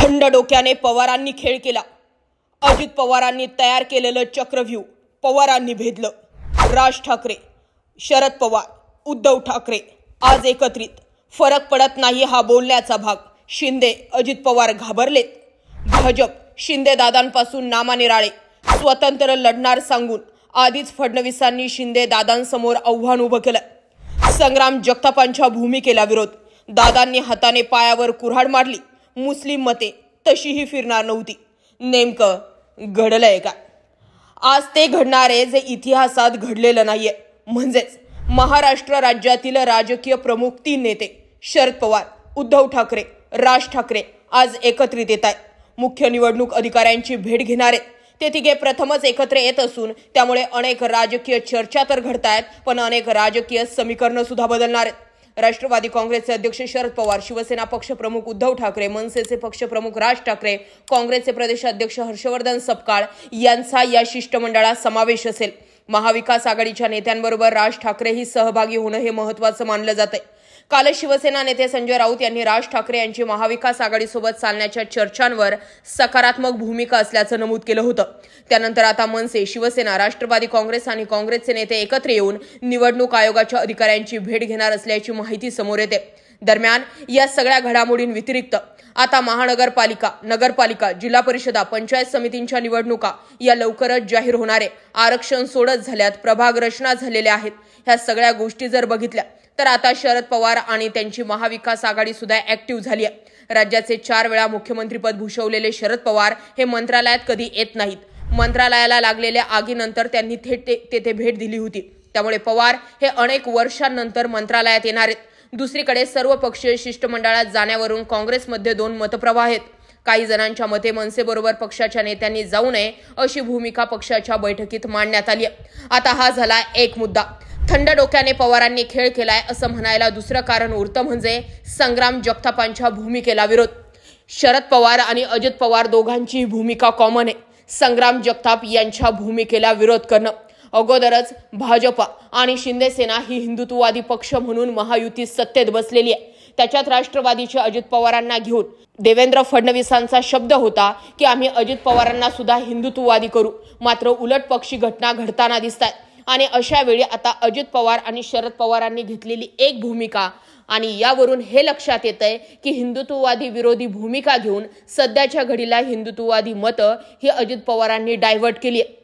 थंड डोक्याने पवारांनी खेळ केला। अजित पवारांनी तयार केलेलं चक्रव्यूह पवारांनी भेदलं। राज ठाकरे, शरद पवार, उद्धव ठाकरे आज एकत्रित। फरक पडत नाही हा बोलण्याचा भाग। शिंदे, अजित पवार घाबरलेत। भाजप शिंदे दादांपासून नामानिराळे स्वतंत्र लढणार सांगून आधीच फडणवीसांनी शिंदे दादांसमोर आव्हान उभं केलं। संग्राम जगतापांच्या भूमिकेला विरोध। दादांनी हाताने पायावर कुऱ्हाड मारली। मुस्लिम मते तशीही फिरणार नव्हती। नेमकं घडलंय का? आज ते घडणारे जे इतिहासात घडलेलं नाहीये। म्हणजेच महाराष्ट्र राज्यातील राजकीय प्रमुख 3 नेते शरद पवार, उद्धव ठाकरे, राज ठाकरे आज एकत्रित येत आहेत। मुख्य निवडणूक अधिकाऱ्यांची भेट घेणार आहेत। ते तिघे प्रथमच एकत्र येत असून त्यामुळे अनेक राजकीय चर्चा तर घडतायत, पण अनेक राजकीय समीकरण सुद्धा बदलणार आहेत। राष्ट्रवादी काँग्रेसचे अध्यक्ष शरद पवार, शिवसेना पक्षप्रमुख उद्धव ठाकरे, मनसेचे पक्षप्रमुख राज ठाकरे, काँग्रेसचे प्रदेशाध्यक्ष हर्षवर्धन सपकाळ यांचा या शिष्टमंडळात समावेश असेल। महाविकास आघाडीच्या नेत्यांबरोबर राज ठाकरेही सहभागी होणं हे महत्त्वाचं मानलं जातंय। काल शिवसेना नेते संजय राऊत यांनी राज ठाकरे यांची महाविकास आघाडीसोबत चालण्याच्या चर्चांवर सकारात्मक भूमिका असल्याचं नमूद केलं होतं। त्यानंतर आता मनसे, शिवसेना, राष्ट्रवादी काँग्रेस आणि काँग्रेसचे नेते एकत्र येऊन निवडणूक आयोगाच्या अधिकाऱ्यांची भेट घेणार असल्याची माहिती समोर येते। दरम्यान या सगळ्या घडामोडींव्यतिरिक्त आता महानगरपालिका, नगरपालिका, जिल्हा परिषदा, पंचायत समितींच्या निवडणुका या लवकरच जाहीर होणारे। आरक्षण सोडत झाल्यात, प्रभाग रचना झालेल्या आहेत। ह्या सगळ्या गोष्टी जर बघितल्या तर आता शरद पवार आणि त्यांची महाविकास आघाडी सुद्धा ऍक्टिव्ह झाली आहे। राज्याचे 4 वेळा मुख्यमंत्रीपद भूषवलेले शरद पवार हे मंत्रालयात कधी येत नाहीत। मंत्रालयाला लागलेल्या आगीनंतर त्यांनी थेट तेथे भेट दिली होती। त्यामुळे पवार हे अनेक वर्षांनंतर मंत्रालयात येणार आहेत। दुसरीकडे सर्व पक्षीय शिष्टमंडळात जाण्यावरून काँग्रेसमध्ये 2 मतप्रवाह आहेत। काही जणांच्या मते मनसेबरोबर पक्षाच्या नेत्यांनी जाऊ नये अशी भूमिका पक्षाच्या बैठकीत मांडण्यात आली आहे। आता हा झाला एक मुद्दा। थंड डोक्याने पवारांनी खेळ केलाय असं म्हणायला दुसरं कारण उरतं म्हणजे संग्राम जगतापांच्या भूमिकेला विरोध। शरद पवार आणि अजित पवार दोघांची भूमिका कॉमन आहे। संग्राम जगताप यांच्या भूमिकेला विरोध करणं। अगोदरच भाजप आणि शिंदे सेना ही हिंदुत्ववादी पक्ष म्हणून महायुतीत सत्तेत बसलेली आहे। त्याच्यात राष्ट्रवादीच्या अजित पवारांना घेऊन देवेंद्र फडणवीसांचा शब्द होता की आम्ही अजित पवारांना सुद्धा हिंदुत्ववादी करू। मात्र उलट पक्षी घटना घडताना दिसतात आणि अशा वेळी आता अजित पवार आणि शरद पवारांनी घेतलेली एक भूमिका आणि यावरून हे लक्षात येतंय की हिंदुत्ववादी विरोधी भूमिका घेऊन सध्याच्या घडीला हिंदुत्ववादी मतं ही अजित पवारांनी डायव्हर्ट केली आहे।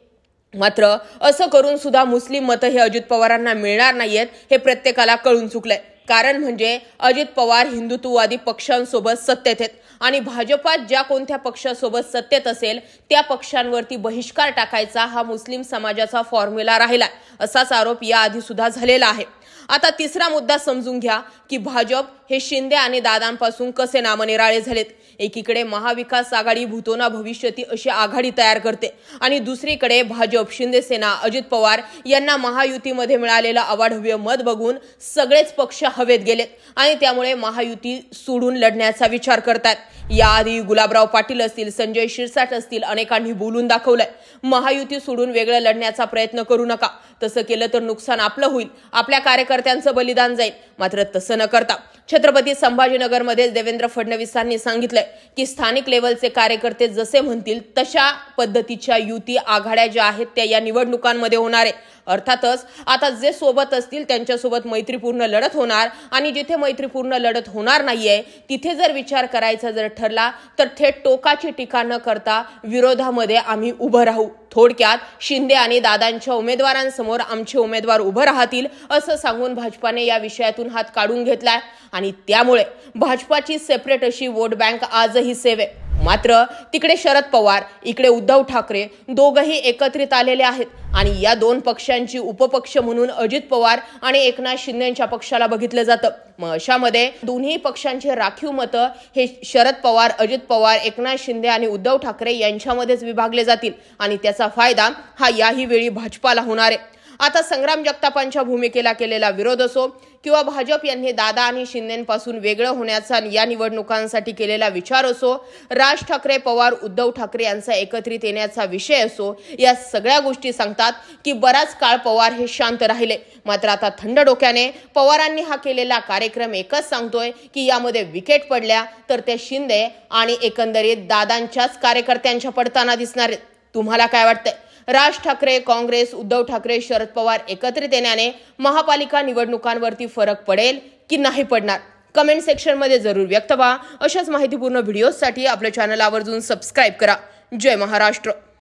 मात्र असं करून सुद्धा मुस्लिम मतं हे अजित पवारांना मिळणार नाहीयेत हे प्रत्येकाला कळून चुकलंय। कारण म्हणजे अजित पवार हिंदुत्ववादी पक्षांसोबत सत्तेत आहेत आणि भाजपात ज्या कोणत्या पक्षासोबत सत्तेत असेल त्या पक्षांवरती बहिष्कार टाकायचा हा मुस्लिम समाजाचा फॉर्म्युला राहिला असाच आरोप याआधी सुद्धा झालेला आहे। आता तिसरा मुद्दा समजून घ्या की भाजप हे शिंदे आणि दादांपासून कसे नामनिराळे झालेत। एकीकडे महाविकास आघाडी भूतोना भविष्यती अशी आघाडी तयार करते आणि दुसरीकडे भाजप, शिंदे सेना, अजित पवार यांना महायुतीमध्ये मिळालेलं अवाढव्य मत बघून सगळेच पक्ष हवेत गेलेत आणि त्यामुळे महायुती सोडून लढण्याचा विचार करतात। याआधी गुलाबराव पाटील असतील, संजय शिरसाट असतील अनेकांनी बोलून दाखवलंय महायुती सोडून वेगळं लढण्याचा प्रयत्न करू नका। तसं केलं तर नुकसान आपलं होईल, आपल्या कार्यकर्त्यांचं बलिदान जाईल। मात्र तसं न करता छत्रपती संभाजीनगरमध्ये देवेंद्र फडणवीसांनी सांगितलंय की स्थानिक लेवलचे कार्यकर्ते जसे म्हणतील तशा पद्धतीच्या युती आघाड्या ज्या आहेत त्या या निवडणुकांमध्ये होणार आहे। अर्थातच आता जे सोबत असतील त्यांच्यासोबत मैत्रीपूर्ण लढत होणार आणि जिथे मैत्रीपूर्ण लढत होणार नाहीये तिथे जर विचार करायचा जर ठरला तर थेट टोकाची टीका न करता विरोधामध्ये आम्ही उभं राहू। थोडक्यात शिंदे आणि दादांच्या उमेदवारांसमोर आमचे उमेदवार उभं राहतील असं सांगून भाजपाने या विषयातून हात काढून घेतलाय आणि त्यामुळे भाजपाची सेपरेट अशी वोट बँक आजही सेव्ह आहे। मात्र तिकडे शरद पवार, इकडे उद्धव ठाकरे दोघंही एकत्रित आलेले आहेत आणि या 2 पक्षांची उपपक्ष म्हणून अजित पवार आणि एकनाथ शिंदेच्या पक्षाला बघितलं जातं। मग अशामध्ये दोन्ही पक्षांचे राखीव मतं हे शरद पवार, अजित पवार, एकनाथ शिंदे आणि उद्धव ठाकरे यांच्यामध्येच विभागले जातील आणि त्याचा फायदा हा याही वेळी भाजपाला होणार आहे। आता संग्राम जगतापांच्या भूमिकेला केलेला विरोध असो किंवा भाजप यांनी दादा आणि शिंदेपासून वेगळं होण्याचा या निवडणुकांसाठी केलेला विचार असो, राज ठाकरे, पवार, उद्धव ठाकरे यांचा एकत्रित येण्याचा विषय असो, या सगळ्या गोष्टी सांगतात की बराच काळ पवार हे शांत राहिले. मात्र आता थंड डोक्याने पवारांनी हा केलेला कार्यक्रम एकच सांगतोय की यामध्ये विकेट पडल्या तर ते शिंदे आणि एकंदरीत दादांच्याच कार्यकर्त्यांच्या पडताना दिसणार आहेत. तुम्हाला काय वाटतंय? राज ठाकरे, काँग्रेस, उद्धव ठाकरे, शरद पवार एकत्रित येण्याने महापालिका निवडणुकांवरती फरक पडेल की नाही पडणार? कमेंट सेक्शनमध्ये जरूर व्यक्त व्हा. अशाच माहितीपूर्ण व्हिडिओसाठी आपल्या चॅनल आवर्जून सबस्क्राईब करा. जय महाराष्ट्र.